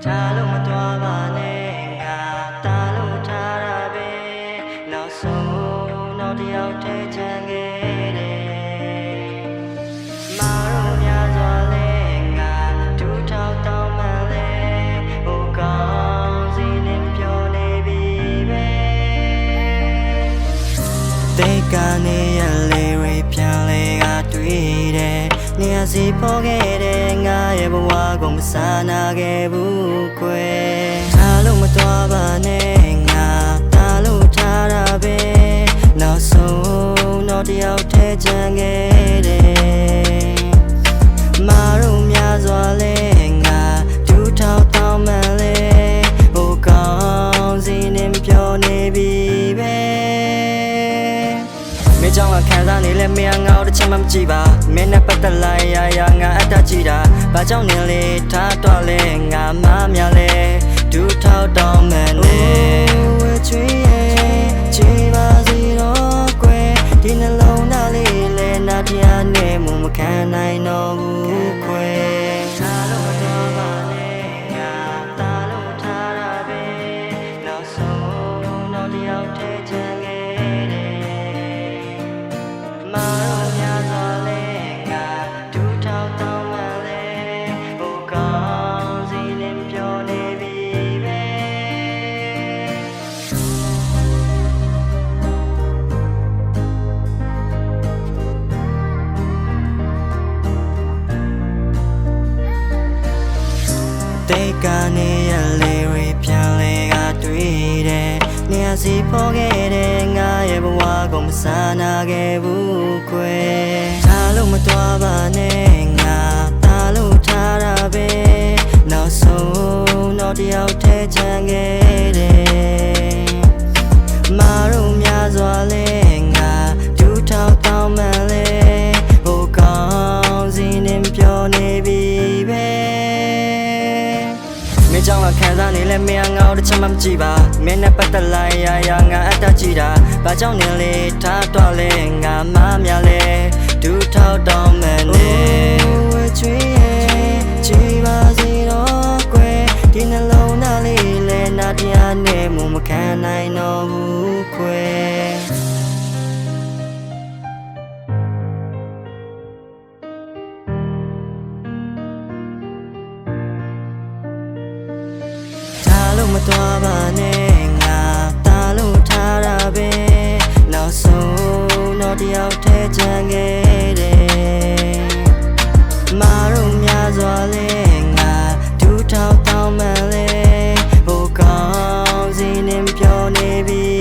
Chalo matwa ne nga talo thara be naw song naw tayaw the chan ge de ma ro mya swa le nga tu thao taw man le ho kaung si nin pyo ne bi be they ka ne ya le re pyan le ga twi deနေရာစီပေါ်ခဲ့တဲ့ငါရဲ့ဘဝကိုမဆာနာခဲ့ဘူးခွဲအားလုံးမတော်ပါနဲ့ငါတားလို့ထားတာပဲနောက်ဆုံးတော့တယောက်တည်းချန်ခဲ့တယ်မာတို့များစွာလဲငါဒူးထောက်တောင်းမှန်လဲဟိုကောင်းစီနေမပြောနေပြီပဲမင်းကြောင့်ခံစားနေလဲမင်းငါ့ကိုတစ်ချက်မှမကြည့်ပါမင်းနဲ့ပတ်သက်လိုက်ရငါအတကြည့်တာဘာကြောင့်နေလဲထားတော့လဲငါမများလဲဒူးထောက်တောင်းမှန်နေဝဲချွေးရဲ့ချီပါစီတော့ကွယ်ဒီနှလုံးသားလေးလဲနာတရားနဲ့မမခံနိုင်တော့ဘူးခွဲထားလို့မတော်ပါနဲ့ငါတားလို့ထားတာပဲနောက်ဆုံးတော့တယောက်တည်းချန်ခဲ့တယ်မာရောများစွာလဲငါဒူးထောက်တောင်းမှန်လဲဟိုကောင်းစီလင်းပြောနေပြီပဲတေကနေရလေရပြန်လေကတွေ့တယ်နေရာစီပေါ်ခဲ့တဲ့ငါရဲ့ဘဝကိုမဆာနာခဲ့ဘူးခွဲထားလို့မတော်ပါနဲ့ငါတားလို့ထားတာပဲနောက်ဆုံးတော့တယောက်တည်းချန်ခဲ့တယ်မာတို့များစွာလဲငါဒူးထောက်တောင်းမှန်လဲဟိုကောင်းစီနေပြောနေပြီပဲမင်းကြောင့်ခံစားနေလဲမင်းငါ့ကိုတစ်ချက်မှမကြည့်ပါမင်းနဲ့ပတ်သက်လိုက်ရငါအတကြည့်တာဘာကြောင့်နေလဲထားတော့လဲငါမများလဲဒူးထောက်တောင်းမှန်နေဝဲချွေးရဲ့ချီပါစီတော့ကွယ်ဒီနှလုံးသားလေးလဲနာတရားနဲ့မမခံနိုင်တော့ဘူးခွဲမတော်ပါနဲ့ငါတားလို့ထားတာပဲနောက်ဆုံးတော့တယောက်တည်းချန်ခဲ့တယ်မာတို့များစွာလဲငါဒူးထောက်တောင်းမှန်လဲဟိုကောင်းစီနေပြောနေပြီ